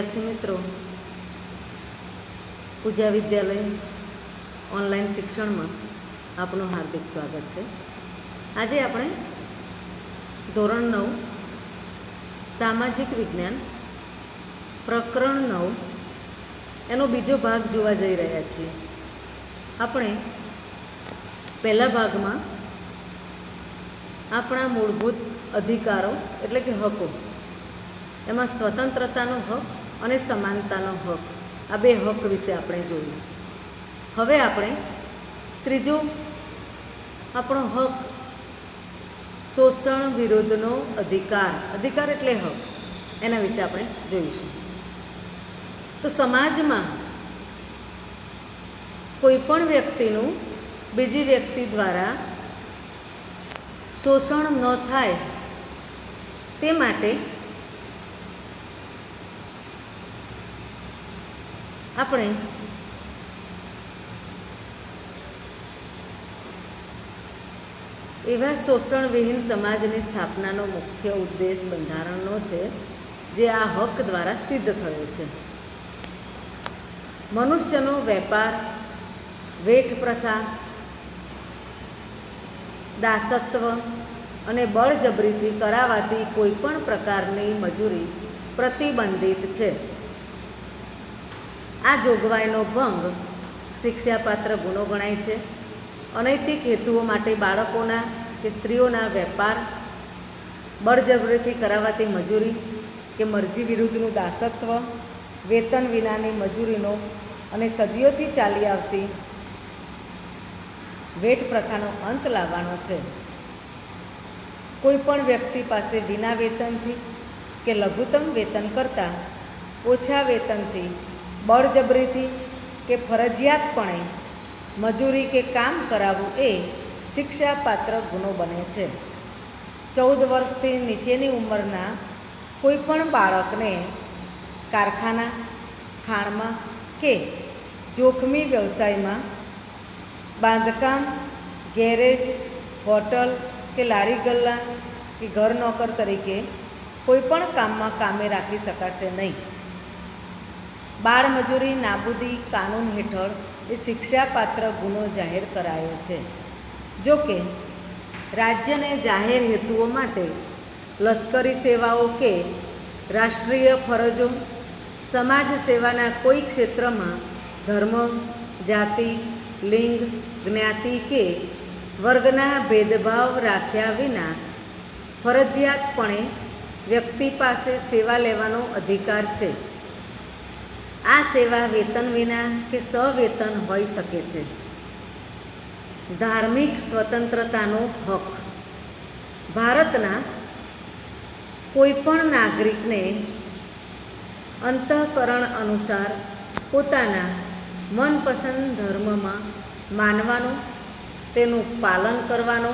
વિદ્યાર્થી મિત્રો, પૂજા વિદ્યાલય ઓનલાઈન શિક્ષણમાં આપનું હાર્દિક સ્વાગત છે. આજે આપણે ધોરણ 9 સામાજિક વિજ્ઞાન પ્રકરણ 9 એનો બીજો ભાગ જોવા જઈ રહ્યા છીએ. આપણે પહેલા ભાગમાં આપણા મૂળભૂત અધિકારો એટલે કે હકો, એમાં સ્વતંત્રતાનો હક અને સમાનતાનો હક, આ બે હક વિશે આપણે જોયું. હવે આપણે ત્રીજો આપણો હક શોષણ વિરુદ્ધનો અધિકાર, અધિકાર એટલે હક, એના વિશે આપણે જોઈશું. તો સમાજમાં કોઈ પણ વ્યક્તિનું બીજી વ્યક્તિ દ્વારા શોષણ ન થાય તે માટે આપણે એવા શોષણવિહીન સમાજની સ્થાપનાનો મુખ્ય ઉદ્દેશ બંધારણનો છે, જે આ હક દ્વારા સિદ્ધ થયો છે. મનુષ્યનો વેપાર, વેઠ પ્રથા, દાસત્વ અને બળજબરીથી કરાવાતી કોઈ પણ પ્રકારની મજૂરી પ્રતિબંધિત છે. આ જોગવાઈનો ભંગ શિક્ષાપાત્ર ગુનો ગણાય છે. અનૈતિક હેતુઓ માટે બાળકોના કે સ્ત્રીઓના વેપાર, બળજબરીથી કરાવાતી મજૂરી કે મરજી વિરુદ્ધનું દાસત્વ, વેતન વિનાની મજૂરીનો અને સદીઓથી ચાલી આવતી વેઠ પ્રથાનો અંત લાવવાનો છે. કોઈ પણ વ્યક્તિ પાસે વિના વેતનથી કે લઘુત્તમ વેતન કરતાં ઓછા વેતનથી બળજબરીથી કે ફરજિયાતપણે મજૂરી કે કામ કરાવવું એ શિક્ષાપાત્ર ગુનો બને છે. 14 વર્ષથી નીચેની ઉંમરના કોઈ પણ બાળકને કારખાના, ખાણમાં કે જોખમી વ્યવસાયમાં, બાંધકામ, ગેરેજ, હોટલ કે લારી ગલ્લા કે ઘર નોકર તરીકે કોઈ પણ કામમાં કામે રાખી શકાશે નહીં. બાળમજૂરી નાબૂદી કાનૂન હેઠળ એ શિક્ષાપાત્ર ગુનો જાહેર કરાયો છે. જો કે રાજ્યને જાહેર હેતુઓ માટે લશ્કરી સેવાઓ કે રાષ્ટ્રીય ફરજો, સમાજ સેવાના કોઈ ક્ષેત્રમાં ધર્મ, જાતિ, લિંગ, જ્ઞાતિ કે વર્ગના ભેદભાવ રાખ્યા વિના ફરજિયાતપણે વ્યક્તિ પાસે સેવા લેવાનો અધિકાર છે. આ સેવા વેતન વિના કે સવેતન હોઈ શકે છે. ધાર્મિક સ્વતંત્રતાનો હક. ભારતના કોઈ પણ નાગરિકને અંતઃકરણ અનુસાર પોતાના મનપસંદ ધર્મમાં માનવાનો, તેનું પાલન કરવાનો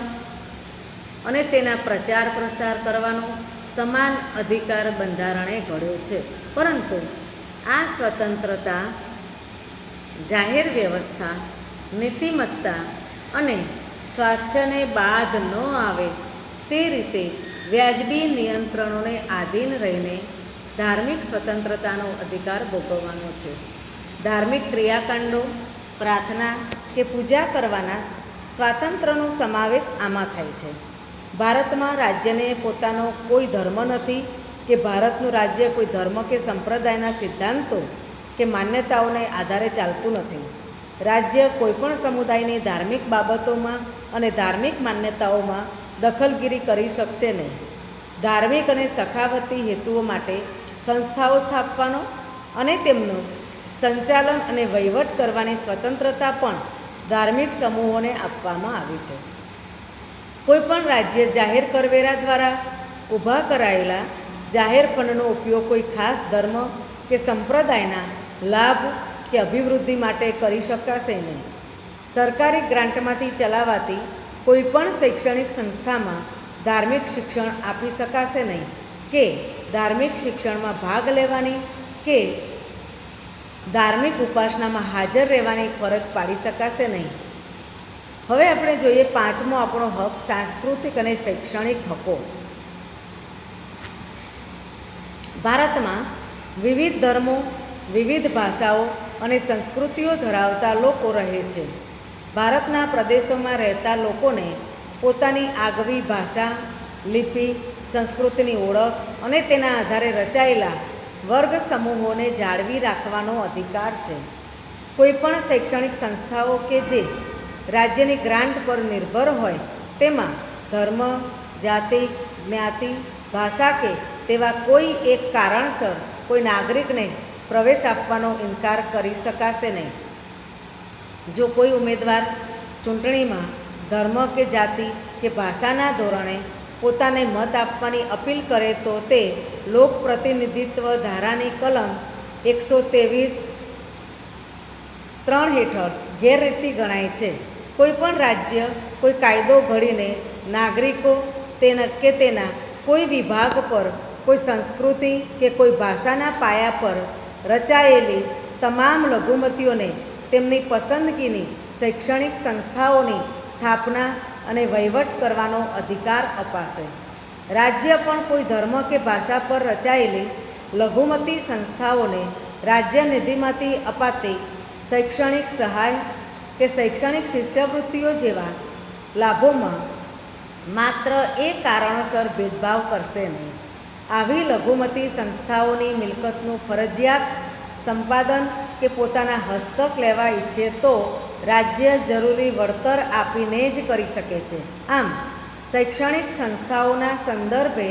અને તેના પ્રચાર પ્રસાર કરવાનો સમાન અધિકાર બંધારણે ઘડ્યો છે. પરંતુ આ સ્વતંત્રતા જાહેર વ્યવસ્થા, નીતિમત્તા અને સ્વાસ્થ્યને બાદ ન આવે તે રીતે વ્યાજબી નિયંત્રણોને આધીન રહીને ધાર્મિક સ્વતંત્રતાનો અધિકાર ભોગવવાનો છે. ધાર્મિક ક્રિયાકાંડો, પ્રાર્થના કે પૂજા કરવાના સ્વાતંત્ર્યનો સમાવેશ આમાં થાય છે. ભારતમાં રાજ્યને પોતાનો કોઈ ધર્મ નથી કે ભારતનું રાજ્ય કોઈ ધર્મ કે સંપ્રદાયના સિદ્ધાંતો કે માન્યતાઓને આધારે ચાલતું નથી. રાજ્ય કોઈપણ સમુદાયની ધાર્મિક બાબતોમાં અને ધાર્મિક માન્યતાઓમાં દખલગીરી કરી શકશે નહીં. ધાર્મિક અને સખાવતી હેતુઓ માટે સંસ્થાઓ સ્થાપવાનો અને તેમનું સંચાલન અને વહીવટ કરવાની સ્વતંત્રતા પણ ધાર્મિક સમૂહોને આપવામાં આવી છે. કોઈપણ રાજ્ય જાહેર કરવેરા દ્વારા ઊભા કરાયેલા જાહેર ફંડનો ઉપયોગ કોઈ ખાસ ધર્મ કે સંપ્રદાયના લાભ કે અભિવૃદ્ધિ માટે કરી શકાશે નહીં. સરકારી ગ્રાન્ટમાંથી ચલાવાતી કોઈપણ શૈક્ષણિક સંસ્થામાં ધાર્મિક શિક્ષણ આપી શકાશે નહીં કે ધાર્મિક શિક્ષણમાં ભાગ લેવાની કે ધાર્મિક ઉપાસનામાં હાજર રહેવાની ફરજ પાડી શકાશે નહીં. હવે આપણે જોઈએ પાંચમો આપણો હક, સાંસ્કૃતિક અને શૈક્ષણિક હકો. ભારતમાં વિવિધ ધર્મો, વિવિધ ભાષાઓ અને સંસ્કૃતિઓ ધરાવતા લોકો રહે છે. ભારતના પ્રદેશોમાં રહેતા લોકોને પોતાની આગવી ભાષા, લિપિ, સંસ્કૃતિની ઓળખ અને તેના આધારે રચાયેલા વર્ગ સમૂહોને જાળવી રાખવાનો અધિકાર છે. કોઈપણ શૈક્ષણિક સંસ્થાઓ કે જે રાજ્યની ગ્રાન્ટ પર નિર્ભર હોય તેમાં ધર્મ, જાતિ, જ્ઞાતિ, ભાષા કે તેવા કોઈ એક કારણસર કોઈ નાગરિકને પ્રવેશ આપવાનો ઇનકાર કરી શકાશે નહીં. જો કોઈ ઉમેદવાર ચૂંટણીમાં ધર્મ કે જાતિ કે ભાષાના ધોરણે પોતાને મત આપવાની અપીલ કરે તો તે લોક પ્રતિનિધિત્વ ધારાની કલમ 123(3) હેઠળ ગેરરીતિ ગણાય છે. કોઈપણ રાજ્ય કોઈ કાયદો ઘડીને નાગરિકો તેના કોઈ વિભાગ પર, કોઈ સંસ્કૃતિ કે કોઈ ભાષાના પાયા પર રચાયેલી તમામ લઘુમતીઓને તેમની પસંદગીની શૈક્ષણિક સંસ્થાઓની સ્થાપના અને વહીવટ કરવાનો અધિકાર અપાશે. રાજ્ય પણ કોઈ ધર્મ કે ભાષા પર રચાયેલી લઘુમતી સંસ્થાઓને રાજ્ય નિધિમાંથી અપાતી શૈક્ષણિક સહાય કે શૈક્ષણિક શિષ્યવૃત્તિઓ જેવા લાભોમાં માત્ર એ કારણોસર ભેદભાવ કરશે નહીં. આવી લઘુમતી સંસ્થાઓની મિલકતનું ફરજિયાત સંપાદન કે પોતાના હસ્તક લેવા ઈચ્છે તો રાજ્ય જરૂરી વળતર આપીને જ કરી શકે છે. આમ શૈક્ષણિક સંસ્થાઓના સંદર્ભે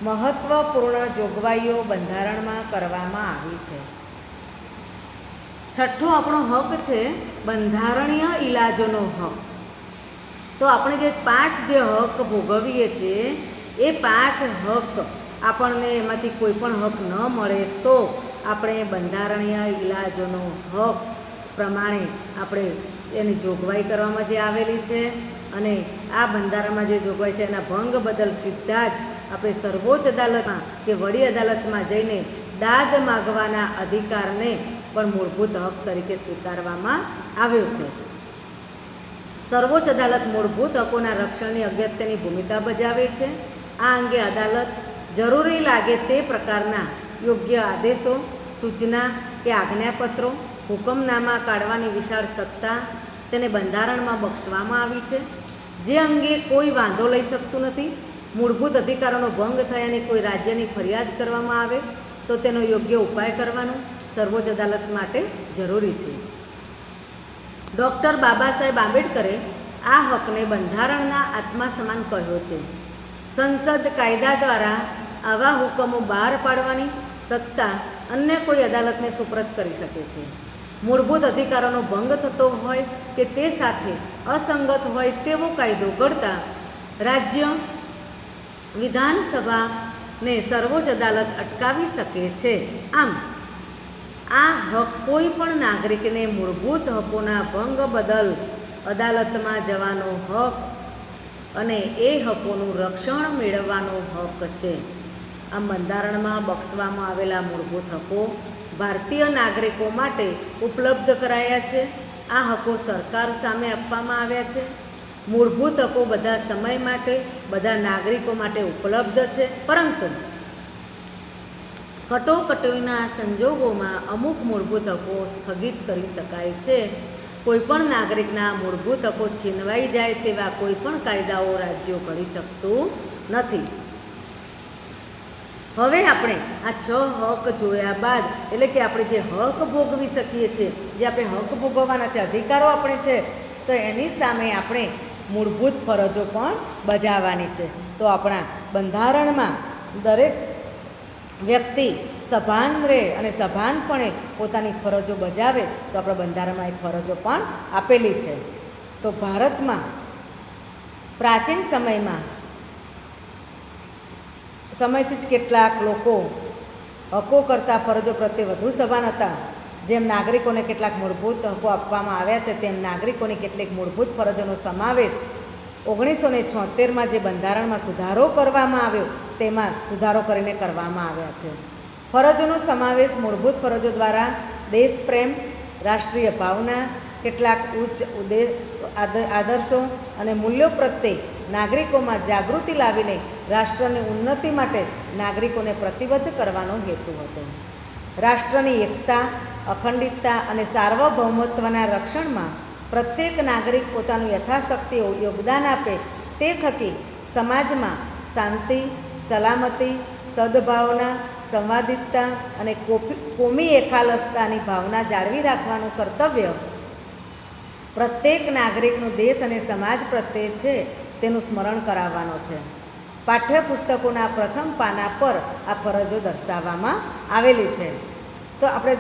મહત્ત્વપૂર્ણ જોગવાઈઓ બંધારણમાં કરવામાં આવી છે. છઠ્ઠો આપણો હક છે બંધારણીય ઇલાજોનો હક. તો આપણે જે 5 જે હક ભોગવીએ છીએ એ 5 હક આપણને એમાંથી કોઈ પણ હક ન મળે તો આપણે બંધારણીય ઇલાજોનો હક પ્રમાણે આપણે એની જોગવાઈ કરવામાં જે આવેલી છે અને આ બંધારણમાં જે જોગવાઈ છે એના ભંગ બદલ સીધા જ આપણે સર્વોચ્ચ અદાલતમાં કે વડી અદાલતમાં જઈને દાદ માગવાના અધિકારને પણ મૂળભૂત હક તરીકે સ્વીકારવામાં આવ્યો છે. સર્વોચ્ચ અદાલત મૂળભૂત હકોના રક્ષણની અગત્યની ભૂમિકા ભજાવે છે. આ અંગે અદાલત જરૂરી લાગે તે પ્રકારના યોગ્ય આદેશો, સૂચના કે આજ્ઞાપત્રો, હુકમનામા કાઢવાની વિશાળ સત્તા તેને બંધારણમાં બક્ષવામાં આવી છે. જે અંગે કોઈ વાંધો લઈ શકતું નથી. મૂળભૂત અધિકારોનો ભંગ થયાની કોઈ રાજ્યની ફરિયાદ કરવામાં આવે તો તેનો યોગ્ય ઉપાય કરવાનો સર્વોચ્ચ અદાલત માટે જરૂરી છે. ડૉક્ટર બાબા સાહેબ આંબેડકરે આ હકને બંધારણના આત્મા સમાન કહ્યો છે. સંસદ કાયદા દ્વારા આવા હુકમો બહાર પાડવાની સત્તા અન્ય કોઈ અદાલતને સુપ્રત કરી શકે છે. મૂળભૂત અધિકારોનો ભંગ થતો હોય કે તે સાથે અસંગત હોય તેવો કાયદો ઘડતા રાજ્ય વિધાનસભાને સર્વોચ્ચ અદાલત અટકાવી શકે છે. આમ આ હક કોઈ પણ નાગરિકને મૂળભૂત હકોના ભંગ બદલ અદાલતમાં જવાનો હક અને એ હકોનું રક્ષણ મેળવવાનો હક છે. આમ બંધારણમાં બક્ષવામાં આવેલા મૂળભૂત હકો ભારતીય નાગરિકો માટે ઉપલબ્ધ કરાયા છે. આ હકો સરકાર સામે આપવામાં આવ્યા છે. મૂળભૂત હકો બધા સમય માટે, બધા નાગરિકો માટે ઉપલબ્ધ છે. પરંતુ કટોકટીના સંજોગોમાં અમુક મૂળભૂત હકો સ્થગિત કરી શકાય છે. કોઈપણ નાગરિકના મૂળભૂત હકો છીનવાઈ જાય તેવા કોઈપણ કાયદાઓ રાજ્યો ઘડી શકતું નથી. હવે આપણે આ 6 હક જોયા બાદ એટલે કે આપણે જે હક ભોગવી શકીએ છીએ, જે આપણે હક ભોગવવાના છે, અધિકારો આપણે છે, તો એની સામે આપણે મૂળભૂત ફરજો પણ બજાવવાની છે. તો આપણા બંધારણમાં દરેક વ્યક્તિ સભાન રહે અને સભાનપણે પોતાની ફરજો બજાવે તો આપણા બંધારણમાં એ ફરજો પણ આપેલી છે. તો ભારતમાં પ્રાચીન સમયથી જ કેટલાક લોકો હકો કરતાં ફરજો પ્રત્યે વધુ સભાન હતા. જેમ નાગરિકોને કેટલાક મૂળભૂત હકો આપવામાં આવ્યા છે તેમ નાગરિકોની કેટલીક મૂળભૂત ફરજોનો સમાવેશ 1976માં જે બંધારણમાં સુધારો કરવામાં આવ્યો તેમાં સુધારો કરીને કરવામાં આવ્યા છે. ફરજોનો સમાવેશ મૂળભૂત ફરજો દ્વારા દેશપ્રેમ, રાષ્ટ્રીય ભાવના, કેટલાક ઉચ્ચ આદર્શો અને મૂલ્યો પ્રત્યે નાગરિકોમાં જાગૃતિ લાવીને રાષ્ટ્રની ઉન્નતિ માટે નાગરિકોને પ્રતિબદ્ધ કરવાનો હેતુ હતો. રાષ્ટ્રની એકતા, અખંડિતતા અને સાર્વભૌમત્વના રક્ષણમાં પ્રત્યેક નાગરિક પોતાનું યથાશક્તિ યોગદાન આપે તે થકી સમાજમાં શાંતિ, સલામતી, સદભાવના, સંવાદિતતા અને કોમી એકાલસતાની ભાવના જાળવી રાખવાનું કર્તવ્ય પ્રત્યેક નાગરિકનું દેશ અને સમાજ પ્રત્યે છે તેનું સ્મરણ કરાવવાનો છે. પાઠ્યપુસ્તકોના પ્રથમ પાના પર આ ફરજો દર્શાવવામાં આવેલી છે. તો આપણે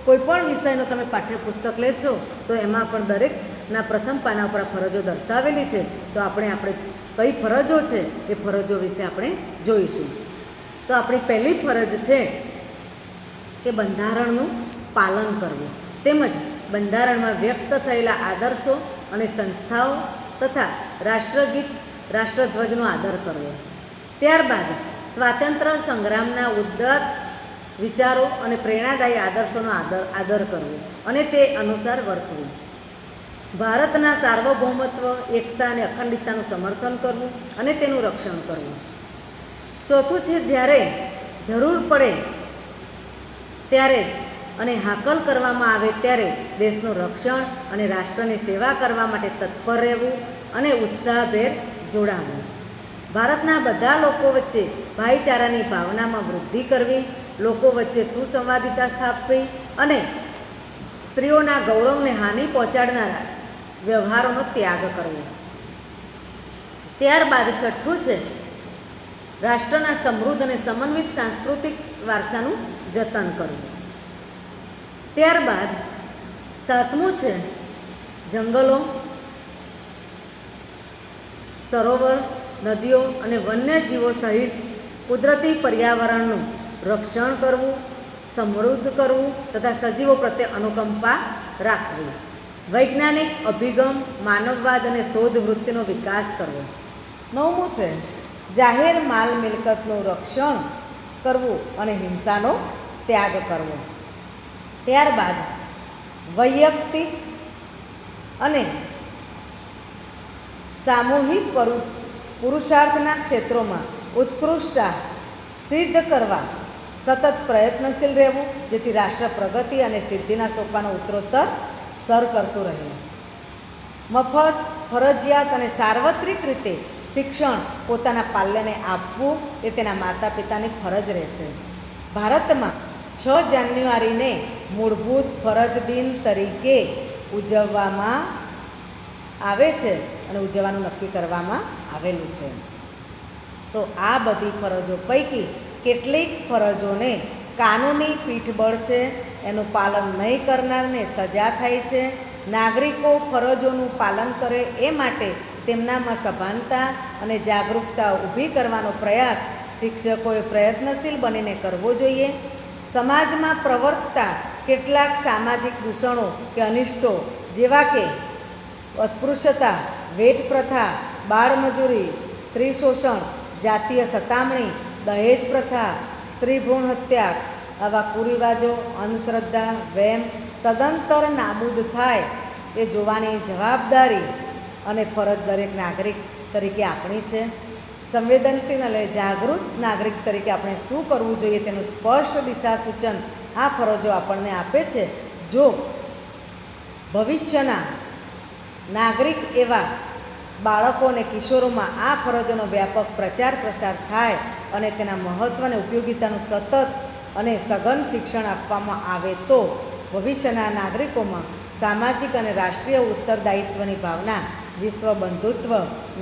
કોઈ પણ વિષયનો તમે પાઠ્યપુસ્તક લેશો તો એમાં પણ દરેકના પ્રથમ પાના ઉપર આ ફરજો દર્શાવેલી છે. તો આપણે કઈ ફરજો છે એ ફરજો વિશે આપણે જોઈશું. તો આપણી પહેલી ફરજ છે કે બંધારણનું પાલન કરવું તેમજ બંધારણમાં વ્યક્ત થયેલા આદર્શો અને સંસ્થાઓ તથા રાષ્ટ્રગીત, રાષ્ટ્રધ્વજનો આદર કરવો. ત્યારબાદ સ્વાતંત્ર્ય સંગ્રામના ઉદ્ધત વિચારો અને પ્રેરણાદાયી આદર્શોનો આદર કરવો અને તે અનુસાર વર્તવું. ભારતના સાર્વભૌમત્વ, એકતા અને અખંડિતતાનું સમર્થન કરવું અને તેનું રક્ષણ કરવું. ચોથું છે જ્યારે જરૂર પડે ત્યારે અને હાકલ કરવામાં આવે ત્યારે દેશનું રક્ષણ અને રાષ્ટ્રની સેવા કરવા માટે તત્પર રહેવું અને ઉત્સાહભેર જોડાવું. ભારતના બધા લોકો વચ્ચે ભાઈચારાની ભાવનામાં વૃદ્ધિ કરવી, લોકો વચ્ચે સુસંવાદિતા સ્થાપવી અને સ્ત્રીઓના ગૌરવને હાનિ પહોંચાડનારા વ્યવહારોનો ત્યાગ કરવો. ત્યારબાદ છઠ્ઠું છે રાષ્ટ્રના સમૃદ્ધ અને સમન્વિત સાંસ્કૃતિક વારસાનું જતન કરવું. ત્યારબાદ સાતમું છે જંગલો, સરોવર, નદીઓ અને વન્યજીવો સહિત કુદરતી પર્યાવરણનું રક્ષણ કરવું, સમૃદ્ધ કરવું તથા સજીવો પ્રત્યે અનુકંપા રાખવી. વૈજ્ઞાનિક અભિગમ, માનવવાદ અને શોધ વૃત્તિનો વિકાસ કરવો. નવમું છે જાહેર માલ મિલકતનું રક્ષણ કરવું અને હિંસાનો ત્યાગ કરવો. ત્યારબાદ વૈયક્તિક અને સામૂહિક પુરુષાર્થના ક્ષેત્રોમાં ઉત્કૃષ્ટતા સિદ્ધ કરવા સતત પ્રયત્નશીલ રહેવું, જેથી રાષ્ટ્ર પ્રગતિ અને સિદ્ધિના સોપાનો ઉત્તરોત્તર સર કરતું રહે. મફત, ફરજિયાત અને સાર્વત્રિક રીતે શિક્ષણ પોતાના પાલ્યને આપવું એ તેના માતા પિતાની ફરજ રહેશે. ભારતમાં 6 જાન્યુઆરીને મૂળભૂત ફરજ દિન તરીકે ઉજવવામાં આવે છે અને ઉજવવાનું નક્કી કરવામાં આવેલું છે. તો આ બધી ફરજો પૈકી કેટલીક ફરજોને કાનૂની પીઠબળ છે, એનું પાલન નહીં કરનારને સજા થાય છે. નાગરિકો ફરજોનું પાલન કરે એ માટે તેમનામાં સભાનતા અને જાગૃતતા ઊભી કરવાનો પ્રયાસ શિક્ષકોએ પ્રયત્નશીલ બનીને કરવો જોઈએ. સમાજમાં પ્રવર્તતા કેટલાક સામાજિક દૂષણો કે અનિષ્ટો જેવા કે અસ્પૃશ્યતા, વેટ પ્રથા, બાળમજૂરી, સ્ત્રી શોષણ, જાતીય સતામણી, દહેજ પ્રથા, સ્ત્રી ભ્રૂણ હત્યા, આવા કુરિવાજો, અંધશ્રદ્ધા, વહેમ સદંતર નાબૂદ થાય એ જોવાની જવાબદારી અને ફરજ દરેક નાગરિક તરીકે આપણી છે. સંવેદનશીલ અને જાગૃત નાગરિક તરીકે આપણે શું કરવું જોઈએ તેનું સ્પષ્ટ દિશા સૂચન આ ફરજો આપણને આપે છે. જો ભવિષ્યના નાગરિક એવા બાળકો અને કિશોરોમાં આ ફરજોનો વ્યાપક પ્રચાર પ્રસાર થાય અને તેના મહત્ત્વ અને ઉપયોગિતાનું સતત અને સઘન શિક્ષણ આપવામાં આવે તો ભવિષ્યના નાગરિકોમાં સામાજિક અને રાષ્ટ્રીય ઉત્તરદાયિત્વની ભાવના, વિશ્વ બંધુત્વ,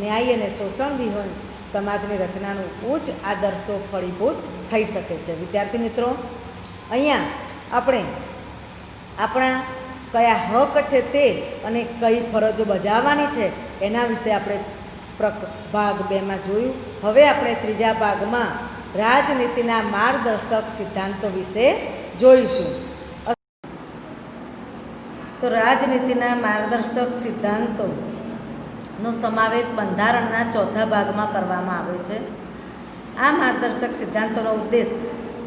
ન્યાય અને શોષણ વિહોણ સમાજની રચનાનું ઉચ્ચ આદર્શો ફળીભૂત થઈ શકે છે. વિદ્યાર્થી મિત્રો, અહીંયા આપણે આપણા કયા હક છે તે અને કઈ ફરજો બજાવવાની છે એના વિશે આપણે ભાગ 2માં જોયું. હવે આપણે ત્રીજા ભાગમાં રાજનીતિના માર્ગદર્શક સિદ્ધાંતો વિશે જોઈશું. તો રાજનીતિના માર્ગદર્શક સિદ્ધાંતોનો સમાવેશ બંધારણના ચોથા ભાગમાં કરવામાં આવ્યો છે. આ માર્ગદર્શક સિદ્ધાંતોનો ઉદ્દેશ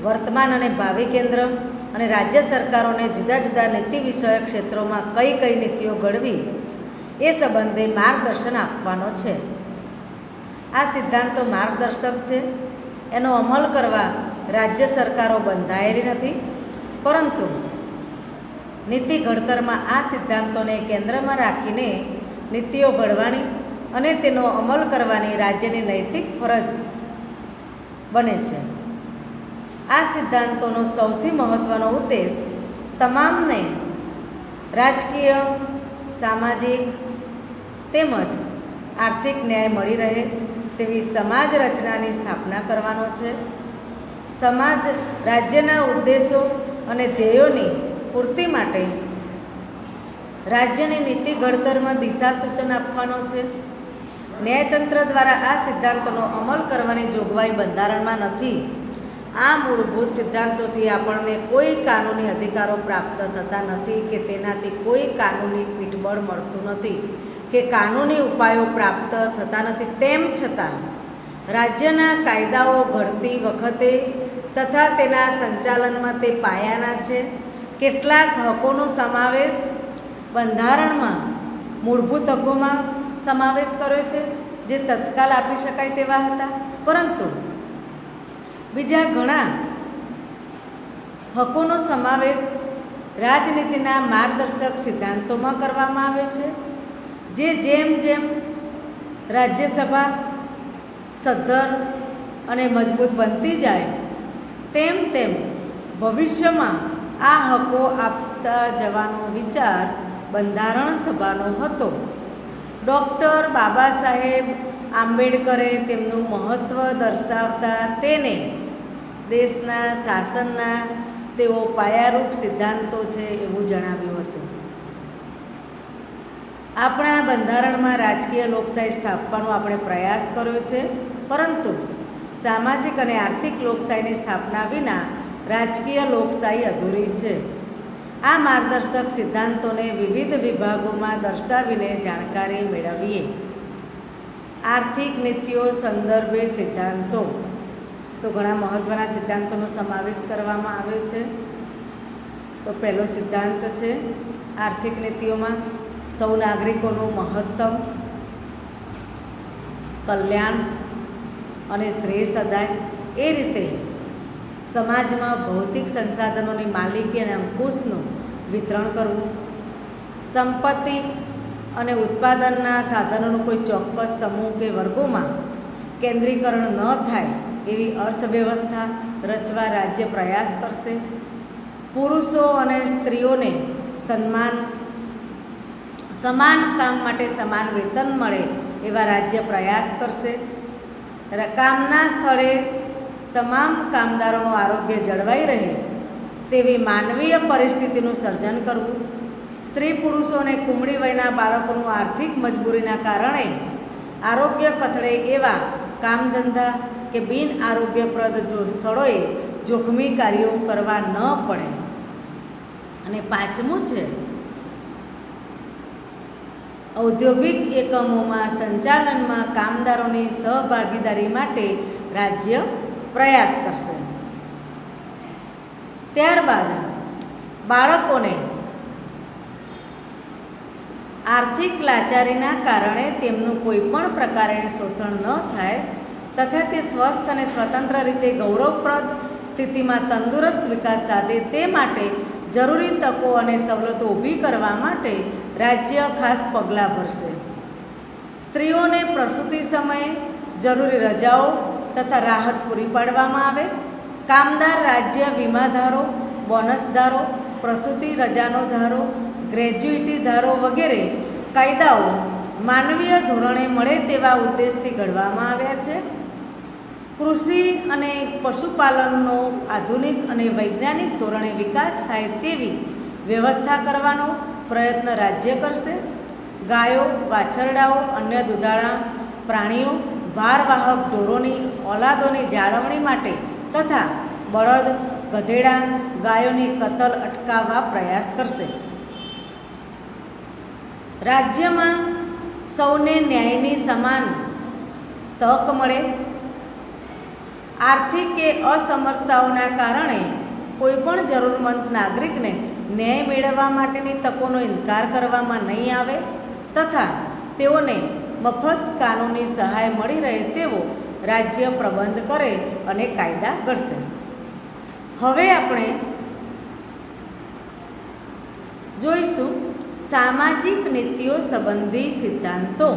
વર્તમાન અને ભાવિ કેન્દ્ર અને રાજ્ય સરકારોને જુદા જુદા નીતિ વિષયક ક્ષેત્રોમાં કઈ કઈ નીતિઓ ઘડવી એ સંબંધે માર્ગદર્શન આપવાનો છે. આ સિદ્ધાંતો માર્ગદર્શક છે. એનો અમલ કરવા રાજ્ય સરકારો બંધાયેલી નથી, પરંતુ નીતિ ઘડતરમાં આ સિદ્ધાંતોને કેન્દ્રમાં રાખીને નીતિઓ ઘડવાની અને તેનો અમલ કરવાની રાજ્યની નૈતિક ફરજ બને છે. આ સિદ્ધાંતોનો સૌથી મહત્ત્વનો ઉદ્દેશ તમામને રાજકીય, સામાજિક તેમજ આર્થિક ન્યાય મળી રહે તેવી સમાજ રચનાની સ્થાપના કરવાનો છે. સમાજ રાજ્યના ઉદ્દેશો અને ધ્યેયોની પૂર્તિ માટે રાજ્યની નીતિ ઘડતરમાં દિશા સૂચન આપવાનો છે. ન્યાયતંત્ર દ્વારા આ સિદ્ધાંતોનો અમલ કરવાની જોગવાઈ બંધારણમાં નથી. આ મૂળભૂત સિદ્ધાંતોથી આપણને કોઈ કાનૂની અધિકારો પ્રાપ્ત થતા નથી કે તેનાથી કોઈ કાનૂની પીઠબળ મળતું નથી કે કાનૂની ઉપાયો પ્રાપ્ત થતા નથી. તેમ છતાં રાજ્યના કાયદાઓ ઘડતી વખતે તથા તેના સંચાલનમાં તે પાયાના છે. કેટલાક હકોનો સમાવેશ બંધારણમાં મૂળભૂત હકોમાં સમાવેશ કર્યો છે જે તત્કાલ આપી શકાય તેવા હતા, પરંતુ બીજા ઘણા હકોનો સમાવેશ રાજનીતિના માર્ગદર્શક સિદ્ધાંતોમાં કરવામાં આવ્યો છે, જે જેમ જેમ રાજ્યસભા સદ્ધર અને મજબૂત બનતી જાય તેમ તેમ ભવિષ્યમાં આ હકો આપતા જવાનો વિચાર બંધારણ સભાનો હતો. ડૉક્ટર બાબા સાહેબ આંબેડકરે તેમનું મહત્ત્વ દર્શાવતા તેને દેશના શાસનના તેઓ પાયારૂપ સિદ્ધાંતો છે એવું જણાવ્યું હતું. આપણા બંધારણમાં રાજકીય લોકશાહી સ્થાપવાનો આપણે પ્રયાસ કર્યો છે, પરંતુ સામાજિક અને આર્થિક લોકશાહીની સ્થાપના વિના રાજકીય લોકશાહી અધૂરી છે. આ માર્ગદર્શક સિદ્ધાંતોને વિવિધ વિભાગોમાં દર્શાવીને જાણકારી મેળવીએ. આર્થિક નીતિઓ સંદર્ભે સિદ્ધાંતો, તો ઘણા મહત્ત્વના સિદ્ધાંતોનો સમાવેશ કરવામાં આવ્યો છે. તો પહેલો સિદ્ધાંત છે આર્થિક નીતિઓમાં સૌ નાગરિકોનું મહત્તમ કલ્યાણ અને શ્રેય સદાય. એ રીતે સમાજમાં ભૌતિક સંસાધનોની માલિકી અને અંકુશનું વિતરણ કરવું, સંપત્તિ અને ઉત્પાદનના સાધનોનું કોઈ ચોક્કસ સમૂહ કે વર્ગોમાં કેન્દ્રીકરણ ન થાય એવી અર્થવ્યવસ્થા રચવા રાજ્ય પ્રયાસ કરશે. પુરુષો અને સ્ત્રીઓને સમાન કામ માટે સમાન વેતન મળે એવા રાજ્ય પ્રયાસ કરશે. કામના સ્થળે તમામ કામદારોનું આરોગ્ય જળવાઈ રહે તેવી માનવીય પરિસ્થિતિનું સર્જન કરવું. સ્ત્રી પુરુષોને કુમળી વયના બાળકોનું આર્થિક મજબૂરીના કારણે આરોગ્ય કથળે એવા કામધંધા કે બિન આરોગ્યપ્રદ સ્થળોએ જોખમી કાર્યો કરવા ન પડે. અને પાંચમું છે ઔદ્યોગિક એકમોમાં સંચાલનમાં કામદારોની સહભાગીદારી માટે રાજ્ય પ્રયાસ કરશે. ત્યારબાદ બાળકોને આર્થિક લાચારીના કારણે તેમનું કોઈ પણ પ્રકારે શોષણ ન થાય તથા તે સ્વસ્થ અને સ્વતંત્ર રીતે ગૌરવપ્રદ સ્થિતિમાં તંદુરસ્ત વિકાસ સાધે તે માટે જરૂરી તકો અને સવલતો ઊભી કરવા માટે રાજ્ય ખાસ પગલાં ભરશે. સ્ત્રીઓને પ્રસૂતિ સમયે જરૂરી રજાઓ તથા રાહત પૂરી પાડવામાં આવે. કામદાર રાજ્ય વીમા ધારો, બોનસ ધારો, પ્રસૂતિ રજાનો ધારો, ગ્રેજ્યુઇટી ધારો વગેરે કાયદાઓ માનવીય ધોરણે મળે તેવા ઉદ્દેશથી ઘડવામાં આવ્યા છે. કૃષિ અને પશુપાલનનો આધુનિક અને વૈજ્ઞાનિક ધોરણે વિકાસ થાય તેવી વ્યવસ્થા કરવાનો પ્રયત્ન રાજ્ય કરશે. ગાયો, વાછરડાઓ, અન્ય દુધાળા પ્રાણીઓ, ભારવાહક ઢોરોની ઓલાદોની જાળવણી માટે તથા બળદ, ગધેડા, ગાયોની કતલ અટકાવવા પ્રયાસ કરશે. રાજ્યમાં સૌને ન્યાયની સમાન તક મળે. આર્થિક કે અસમર્થતાઓના કારણે કોઈપણ જરૂરમંદ નાગરિકને ન્યાય મેળવવા માટેની તકોનો ઇનકાર કરવામાં નહીં આવે તથા તેઓને મફત કાનૂની સહાય મળી રહે તેવો રાજ્ય પ્રબંધ કરે અને કાયદા ઘડશે. હવે આપણે જોઈશું સામાજિક નીતિઓ સંબંધી સિદ્ધાંતો.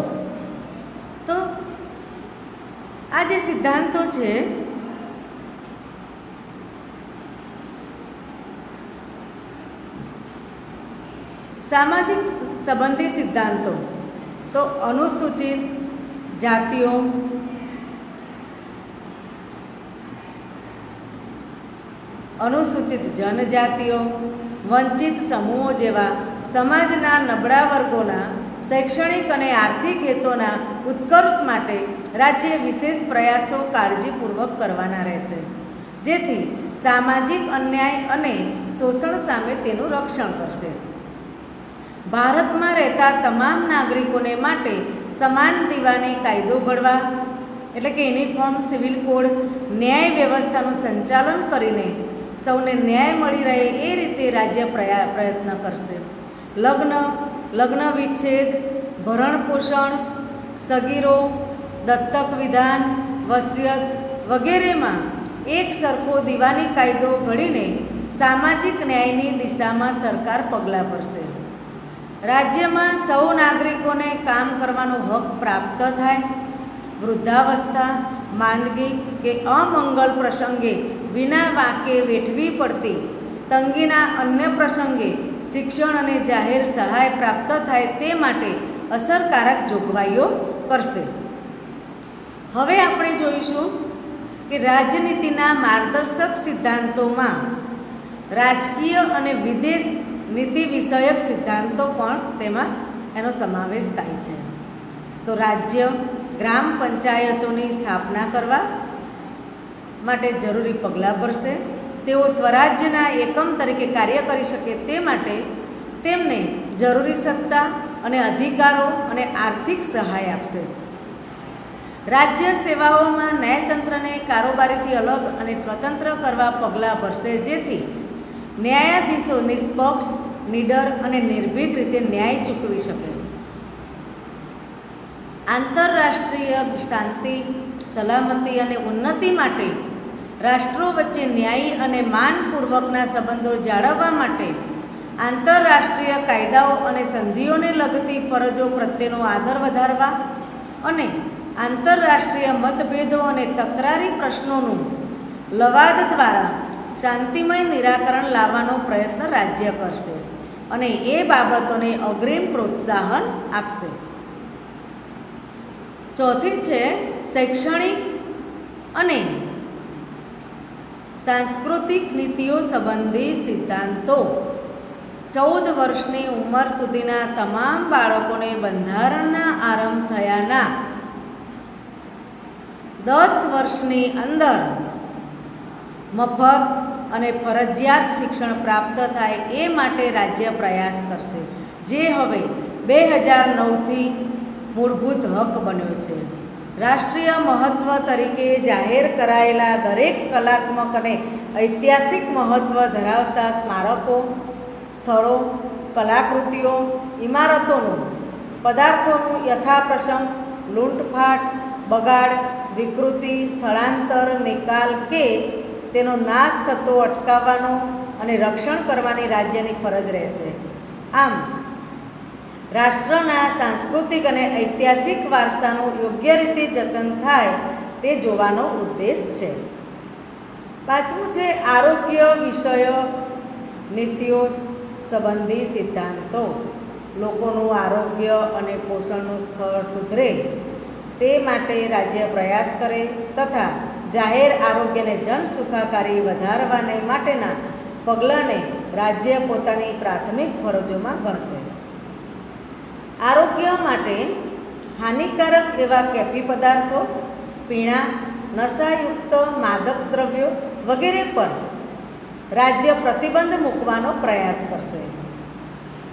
તો આ જે સિદ્ધાંતો છે સામાજિક સંબંધી સિદ્ધાંતો તો અનુસૂચિત જાતિઓ, અનુસૂચિત જનજાતિઓ, વંચિત સમૂહો જેવા સમાજના નબળા વર્ગોના શૈક્ષણિક અને આર્થિક હેતુઓના ઉત્કર્ષ માટે રાજ્ય વિશેષ પ્રયાસો કાળજીપૂર્વક કરવાના રહેશે, જેથી સામાજિક અન્યાય અને શોષણ સામે તેનું રક્ષણ કરશે. ભારતમાં રહેતા તમામ નાગરિકોને માટે સમાન દીવાની કાયદો ઘડવા એટલે કે યુનિફોર્મ સિવિલ કોડ, ન્યાય વ્યવસ્થાનું સંચાલન કરીને સૌને ન્યાય મળી રહે એ રીતે રાજ્ય પ્રયત્ન કરશે. લગ્ન વિચ્છેદ, ભરણ પોષણ, સગીરો, દત્તક વિધાન, વસિયત વગેરેમાં એક સરખો દીવાની કાયદો ઘડીને સામાજિક ન્યાયની દિશામાં સરકાર પગલાં ભરશે. રાજ્યમાં સૌ નાગરિકોને કામ કરવાનો હક પ્રાપ્ત થાય. વૃદ્ધાવસ્થા, માંદગી કે અમંગલ પ્રસંગે વિના વાંકે વેઠવી પડતી તંગીના અન્ય પ્રસંગે શિક્ષણ અને જાહેર સહાય પ્રાપ્ત થાય તે માટે અસરકારક જોગવાઈઓ કરશે. હવે આપણે જોઈશું કે રાજનીતિના માર્ગદર્શક સિદ્ધાંતોમાં રાજકીય અને વિદેશ નીતિ વિષયક સિદ્ધાંતો પણ તેમાં એનો સમાવેશ થાય છે. તો રાજ્ય ગ્રામ પંચાયતોની સ્થાપના કરવા માટે જરૂરી પગલાં ભરશે. તેઓ સ્વરાજ્યના એકમ તરીકે કાર્ય કરી શકે તે માટે તેમને જરૂરી સત્તા અને અધિકારો અને આર્થિક સહાય આપશે. રાજ્ય સેવાઓમાં ન્યાયતંત્રને કારોબારીથી અલગ અને સ્વતંત્ર કરવા પગલાં ભરશે, જેથી ન્યાયાધીશો નિષ્પક્ષ, નિડર અને નિર્ભીક રીતે ન્યાય ચૂકવી શકે. આંતરરાષ્ટ્રીય શાંતિ, સલામતી અને ઉન્નતિ માટે રાષ્ટ્રો વચ્ચે ન્યાયી અને માનપૂર્વકના સંબંધો જાળવવા માટે આંતરરાષ્ટ્રીય કાયદાઓ અને સંધિઓને લગતી ફરજો પ્રત્યેનો આદર વધારવા અને આંતરરાષ્ટ્રીય મતભેદો અને તકરારી પ્રશ્નોનું લવાદ દ્વારા શાંતિમય નિરાકરણ લાવવાનો પ્રયત્ન રાજ્ય કરશે અને એ બાબતોને અગ્રિમ પ્રોત્સાહન આપશે. ચોથી છે શૈક્ષણિક અને સાંસ્કૃતિક નીતિઓ સંબંધી સિદ્ધાંતો. 14 વર્ષની ઉંમર સુધીના તમામ બાળકોને બંધારણના આરંભ થયાના 10 વર્ષની અંદર મફત અને ફરજિયાત શિક્ષણ પ્રાપ્ત થાય એ માટે રાજ્ય પ્રયાસ કરશે, જે હવે 2009થી મૂળભૂત હક બન્યો છે. રાષ્ટ્રીય મહત્ત્વ તરીકે જાહેર કરાયેલા દરેક કલાત્મક અને ઐતિહાસિક મહત્ત્વ ધરાવતા સ્મારકો, સ્થળો, કલાકૃતિઓ, ઇમારતોનું, પદાર્થોનું યથાપ્રસંગ લૂંટફાટ, બગાડ, વિકૃતિ, સ્થળાંતર, નિકાલ કે તેનો નાશ થતો અટકાવવાનો અને રક્ષણ કરવાની રાજ્યની ફરજ રહેશે. આમ રાષ્ટ્રના સાંસ્કૃતિક અને ઐતિહાસિક વારસાનું યોગ્ય રીતે જતન થાય તે જોવાનો ઉદ્દેશ છે. પાંચમું છે આરોગ્ય વિષયક નીતિઓ સંબંધી સિદ્ધાંતો. લોકોનું આરોગ્ય અને પોષણનું સ્તર સુધરે તે માટે રાજ્ય પ્રયાસ કરે તથા જાહેર આરોગ્યને જન સુખાકારી વધારવાને માટેના પગલાંને રાજ્ય પોતાની પ્રાથમિક ફરજોમાં ગણશે. આરોગ્ય માટે હાનિકારક એવા કેફી પદાર્થો, પીણા, નશાયુક્ત માદક દ્રવ્યો વગેરે પર રાજ્ય પ્રતિબંધ મૂકવાનો પ્રયાસ કરશે.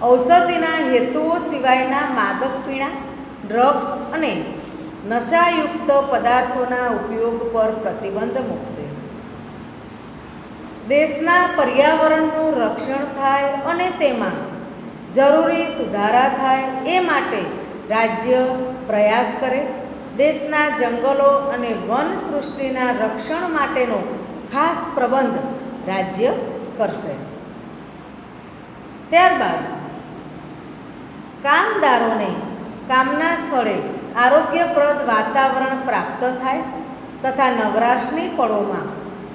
ઔષધિના હેતુઓ સિવાયના માદક પીણા, ડ્રગ્સ અને નશાયુક્ત પદાર્થોના ઉપયોગ પર પ્રતિબંધ મૂકશે. દેશના પર્યાવરણનું રક્ષણ થાય અને તેમાં જરૂરી સુધારા થાય એ માટે રાજ્ય પ્રયાસ કરે. દેશના જંગલો અને વન સૃષ્ટિના રક્ષણ માટેનો ખાસ પ્રબંધ રાજ્ય કરશે. ત્યારબાદ કામદારોને કામના સ્થળે આરોગ્યપ્રદ વાતાવરણ પ્રાપ્ત થાય તથા નવરાશની પળોમાં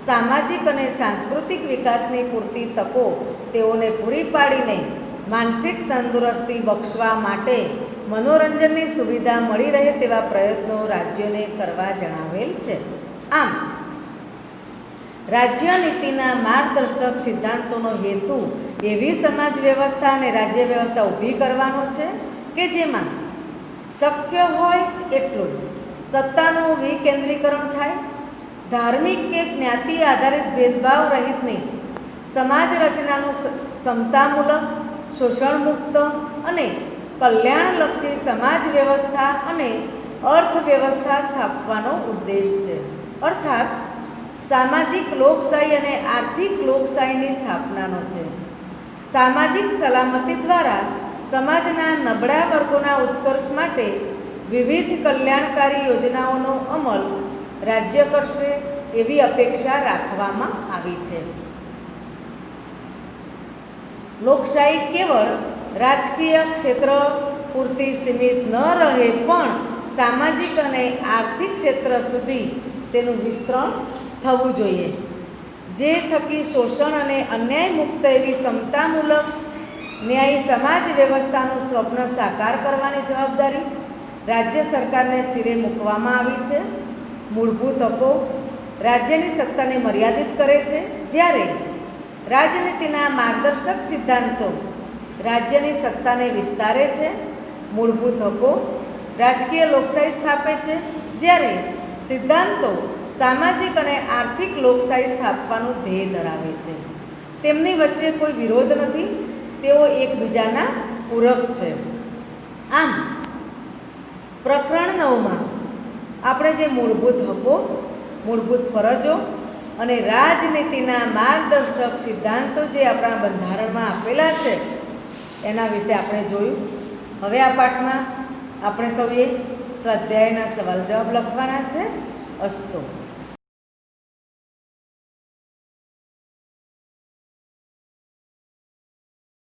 સામાજિક અને સાંસ્કૃતિક વિકાસની પૂરતી તકો તેઓને પૂરી પાડીને માનસિક તંદુરસ્તી બક્ષવા માટે મનોરંજનની સુવિધા મળી રહે તેવા પ્રયત્નો રાજ્યોને કરવા જણાવેલ છે. આમ રાજ્ય નીતિના માર્ગદર્શક સિદ્ધાંતોનો હેતુ એવી સમાજ વ્યવસ્થા અને રાજ્ય વ્યવસ્થા ઊભી કરવાનો છે કે જેમાં શક્ય હોય એટલું સત્તાનું વિકેન્દ્રીકરણ થાય, ધાર્મિક કે જ્ઞાતિ આધારિત ભેદભાવ રહિતની સમાજ રચનાનું સમતામૂલક, શોષણમુક્ત અને કલ્યાણલક્ષી સમાજ વ્યવસ્થા અને અર્થવ્યવસ્થા સ્થાપવાનો ઉદ્દેશ છે. અર્થાત સામાજિક લોકશાહી અને આર્થિક લોકશાહીની સ્થાપનાનો છે. સામાજિક સલામતી દ્વારા સમાજના નબળા વર્ગોના ઉત્કર્ષ માટે વિવિધ કલ્યાણકારી યોજનાઓનો અમલ રાજ્ય કરશે એવી અપેક્ષા રાખવામાં આવી છે. લોકશાહી કેવળ રાજકીય ક્ષેત્ર પૂરતી સીમિત ન રહે પણ સામાજિક અને આર્થિક ક્ષેત્ર સુધી તેનું વિસ્તરણ થવું જોઈએ, જે થકી શોષણ અને અન્યાય મુક્ત એવી સમતામૂલક ન્યાયી સમાજ વ્યવસ્થાનું સ્વપ્ન સાકાર કરવાની જવાબદારી રાજ્ય સરકારને શિરે મૂકવામાં આવી છે. મૂળભૂત હકો રાજ્યની સત્તાને મર્યાદિત કરે છે, જ્યારે રાજનીતિના માર્ગદર્શક સિદ્ધાંતો રાજ્યની સત્તાને વિસ્તારે છે. મૂળભૂત હકો રાજકીય લોકશાહી સ્થાપે છે, જ્યારે સિદ્ધાંતો સામાજિક અને આર્થિક લોકશાહી સ્થાપવાનું ધ્યેય ધરાવે છે. તેમની વચ્ચે કોઈ વિરોધ નથી, તેઓ એકબીજાના પૂરક છે. આમ પ્રકરણ 9માં આપણે જે મૂળભૂત હકો, મૂળભૂત ફરજો અને રાજનીતિના માર્ગદર્શક સિદ્ધાંતો જે આપણા બંધારણમાં આપેલા છે એના વિશે આપણે જોયું. હવે આ પાઠમાં આપણે સૌએ સ્વાધ્યાયના સવાલ જવાબ લખવાના છે. અસ્તુ.